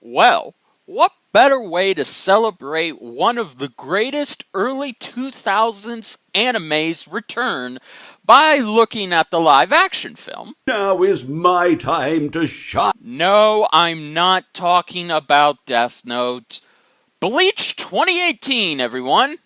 Well, what better way to celebrate one of the greatest early 2000s animes return by looking at the live-action film? Now is my time to shine. No, I'm not talking about Death Note. Bleach 2018, everyone!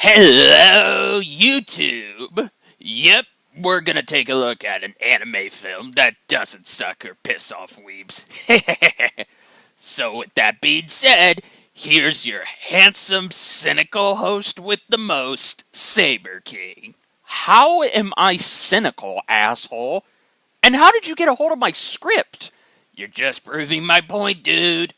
Hello, YouTube! Yep, we're gonna take a look at an anime film that doesn't suck or piss off weebs. So with that being said, here's your handsome, cynical host with the most, SaberKing. How am I cynical, asshole? And how did you get a hold of my script? You're just proving my point, dude.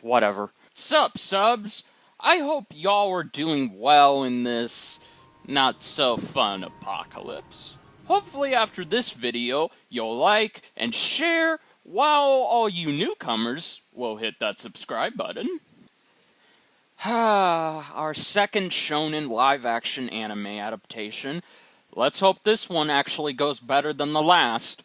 Whatever. Sup, subs? I hope y'all are doing well in this not-so-fun apocalypse. Hopefully after this video, you'll like and share, while all you newcomers will hit that subscribe button. Our second shonen live-action anime adaptation. Let's hope this one actually goes better than the last.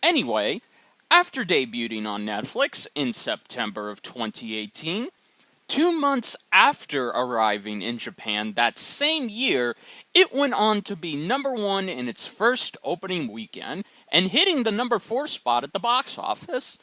Anyway, after debuting on Netflix in September of 2018, 2 months after arriving in Japan that same year, it went on to be #1 in its first opening weekend and hitting the #4 spot at the box office.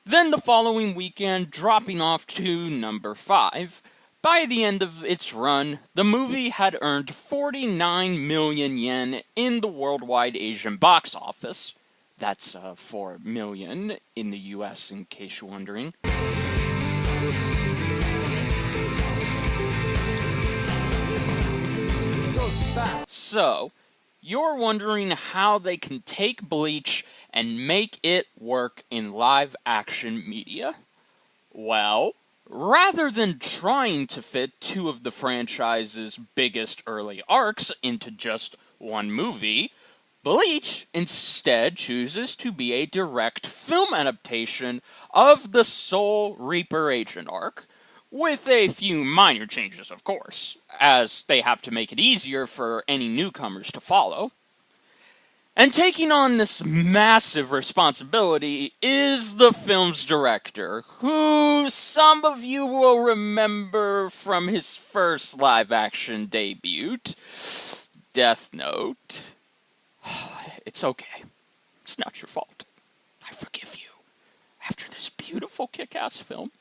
Then the following weekend dropping off to #5. By the end of its run, the movie had earned 49 million yen in the worldwide Asian box office. That's 4 million in the US, in case you're wondering. So, you're wondering how they can take Bleach and make it work in live-action media? Well, rather than trying to fit 2 of the franchise's biggest early arcs into just one movie, Bleach instead chooses to be a direct film adaptation of the Soul Reaper Agent arc, with a few minor changes, of course, as they have to make it easier for any newcomers to follow. And taking on this massive responsibility is the film's director, who some of you will remember from his first live-action debut, Death Note. It's okay. It's not your fault. I forgive you. After this beautiful kick-ass film,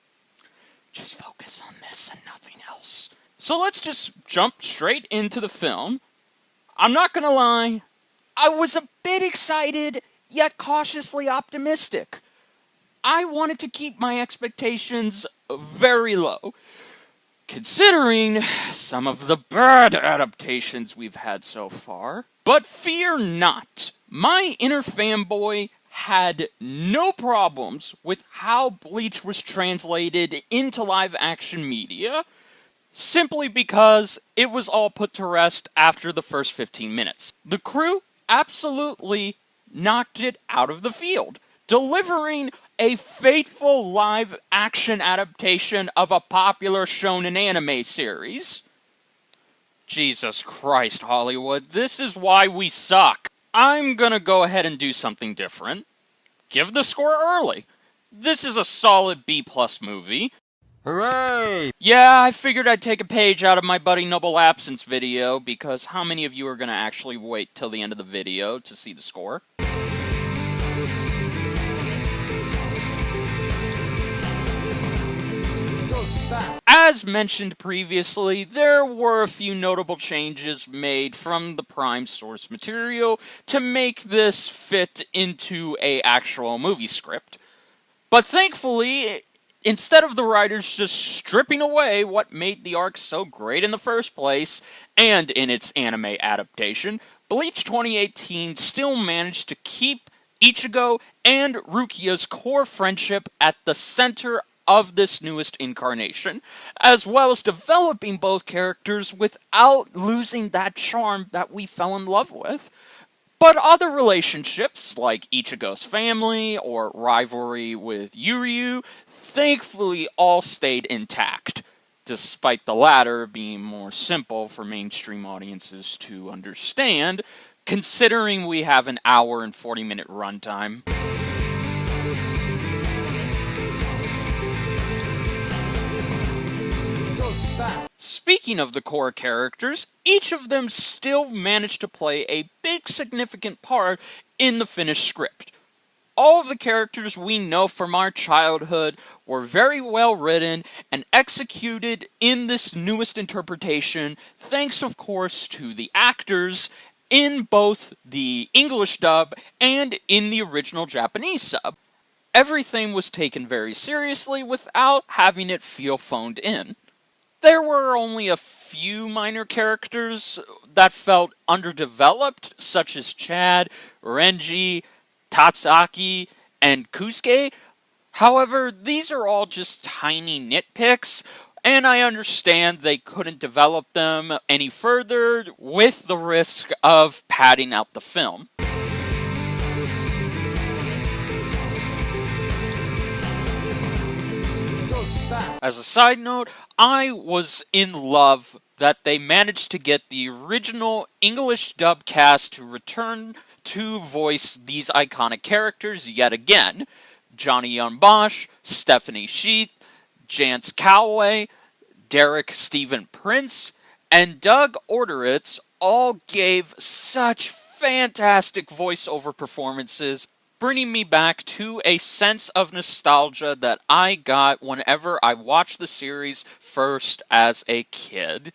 just focus on this and nothing else. So let's just jump straight into the film. I'm not gonna lie, I was a bit excited, yet cautiously optimistic. I wanted to keep my expectations very low, considering some of the bad adaptations we've had so far. But fear not, my inner fanboy had no problems with how Bleach was translated into live-action media, simply because it was all put to rest after the first 15 minutes. The crew absolutely knocked it out of the field, delivering a faithful live-action adaptation of a popular shonen anime series. Jesus Christ, Hollywood, this is why we suck. I'm gonna go ahead and do something different. Give the score early. This is a solid B+ movie. Hooray! Yeah, I figured I'd take a page out of my Buddy Noble Absence video, because how many of you are gonna actually wait till the end of the video to see the score? As mentioned previously, there were a few notable changes made from the Prime source material to make this fit into an actual movie script. But thankfully, Instead of the writers just stripping away what made the arc so great in the first place, and in its anime adaptation, Bleach 2018 still managed to keep Ichigo and Rukia's core friendship at the center of this newest incarnation, as well as developing both characters without losing that charm that we fell in love with. But other relationships, like Ichigo's family or rivalry with Yuryu, thankfully all stayed intact, despite the latter being more simple for mainstream audiences to understand, considering we have an hour and 40-minute runtime. Speaking of the core characters, each of them still managed to play a big significant part in the finished script. All of the characters we know from our childhood were very well written and executed in this newest interpretation, thanks of course to the actors in both the English dub and in the original Japanese sub. Everything was taken very seriously without having it feel phoned in. There were only a few minor characters that felt underdeveloped, such as Chad, Renji, Tatsaki, and Kusuke. However, these are all just tiny nitpicks, and I understand they couldn't develop them any further with the risk of padding out the film. As a side note, I was in love that they managed to get the original English dub cast to return to voice these iconic characters yet again. Johnny Young Bosch, Stephanie Sheath, Jance Calloway, Derek Stephen Prince, and Doug Orderitz all gave such fantastic voiceover performances, bringing me back to a sense of nostalgia that I got whenever I watched the series first as a kid.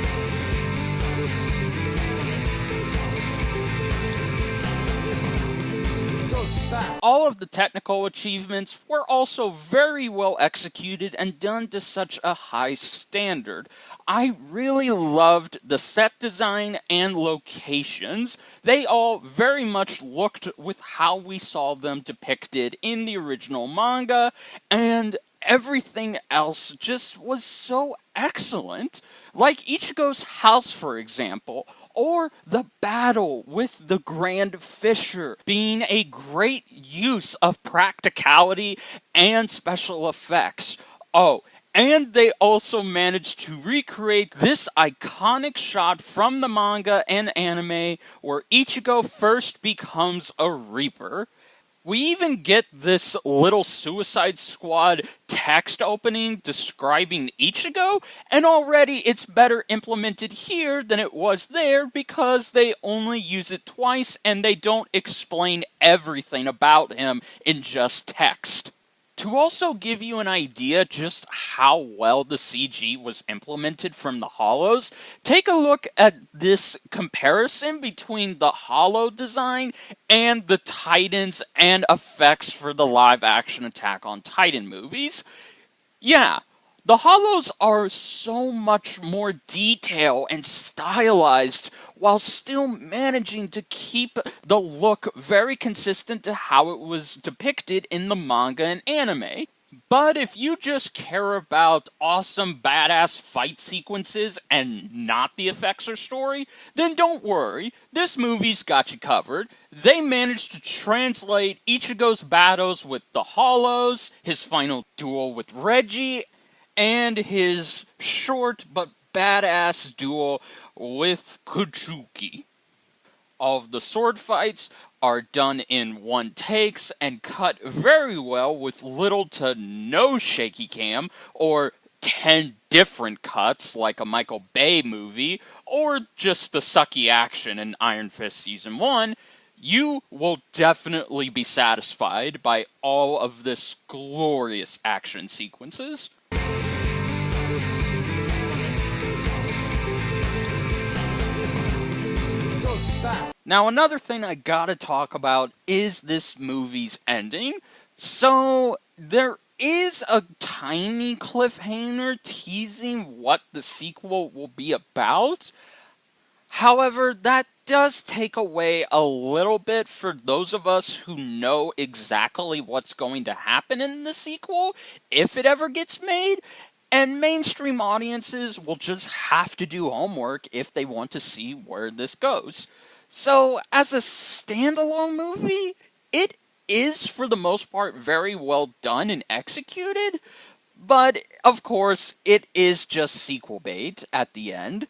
All of the technical achievements were also very well executed and done to such a high standard. I really loved the set design and locations. They all very much looked with how we saw them depicted in the original manga, and everything else just was so excellent. Like Ichigo's house, for example, or the battle with the Grand Fisher being a great use of practicality and special effects. Oh, and they also managed to recreate this iconic shot from the manga and anime where Ichigo first becomes a Reaper. We even get this little Suicide Squad text opening describing Ichigo, and already it's better implemented here than it was there because they only use it twice and they don't explain everything about him in just text. To also give you an idea just how well the CG was implemented from the Hollows, take a look at this comparison between the Hollow design and the Titans and effects for the live-action Attack on Titan movies. Yeah, the Hollows are so much more detailed and stylized while still managing to keep the look very consistent to how it was depicted in the manga and anime. But if you just care about awesome badass fight sequences and not the effects or story, then don't worry, this movie's got you covered. They managed to translate Ichigo's battles with the Hollows, his final duel with Reggie, and his short but badass duel with Kuchuki. All of the sword fights are done in one takes and cut very well with little to no shaky cam or 10 different cuts like a Michael Bay movie or just the sucky action in Iron Fist Season 1. You will definitely be satisfied by all of this glorious action sequences. Now, another thing I gotta talk about is this movie's ending. So, there is a tiny cliffhanger teasing what the sequel will be about. However, that does take away a little bit for those of us who know exactly what's going to happen in the sequel, if it ever gets made. And mainstream audiences will just have to do homework if they want to see where this goes. So, as a standalone movie, it is, for the most part, very well done and executed. But, of course, it is just sequel bait at the end.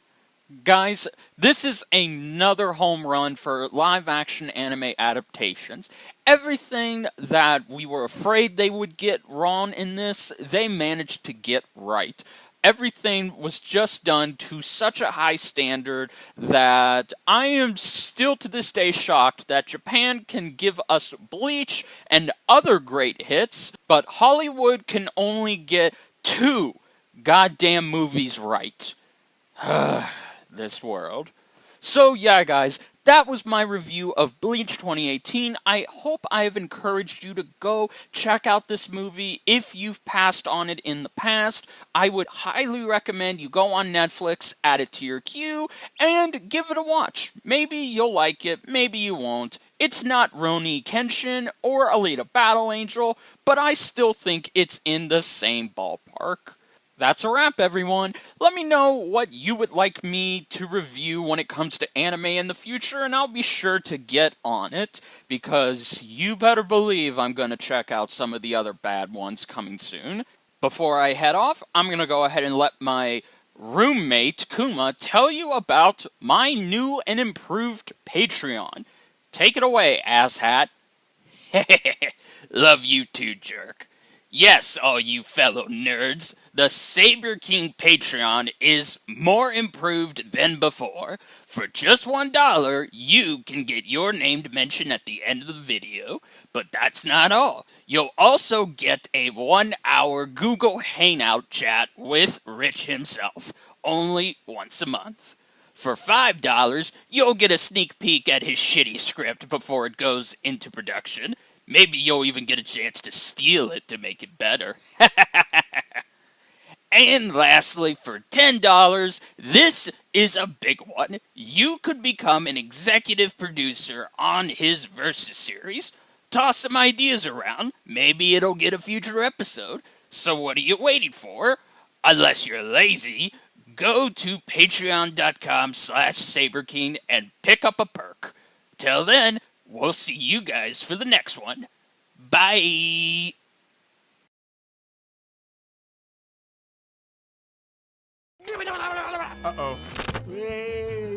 Guys, this is another home run for live-action anime adaptations. Everything that we were afraid they would get wrong in this, they managed to get right. Everything was just done to such a high standard that I am still to this day shocked that Japan can give us Bleach and other great hits, but Hollywood can only get 2 goddamn movies right. This world. So yeah, guys, that was my review of Bleach 2018. I hope I have encouraged you to go check out this movie. If you've passed on it in the past, I would highly recommend you go on Netflix, add it to your queue, and give it a watch. Maybe you'll like it, maybe you won't. It's not Rurouni Kenshin or Alita Battle Angel, but I still think it's in the same ballpark. That's a wrap, everyone. Let me know what you would like me to review when it comes to anime in the future, and I'll be sure to get on it, because you better believe I'm going to check out some of the other bad ones coming soon. Before I head off, I'm going to go ahead and let my roommate, Kuma, tell you about my new and improved Patreon. Take it away, asshat. Love you too, jerk. Yes, all you fellow nerds, the SaberKing Patreon is more improved than before. For just $1, you can get your name mentioned at the end of the video. But that's not all. You'll also get a 1-hour Google Hangout chat with Rich himself, only once a month. For $5, you'll get a sneak peek at his shitty script before it goes into production. Maybe you'll even get a chance to steal it to make it better. And lastly, for $10, this is a big one. You could become an executive producer on his Versus series. Toss some ideas around. Maybe it'll get a future episode. So what are you waiting for? Unless you're lazy, go to patreon.com/SaberKing and pick up a perk. Till then, we'll see you guys for the next one. Bye! Uh-oh. Yay.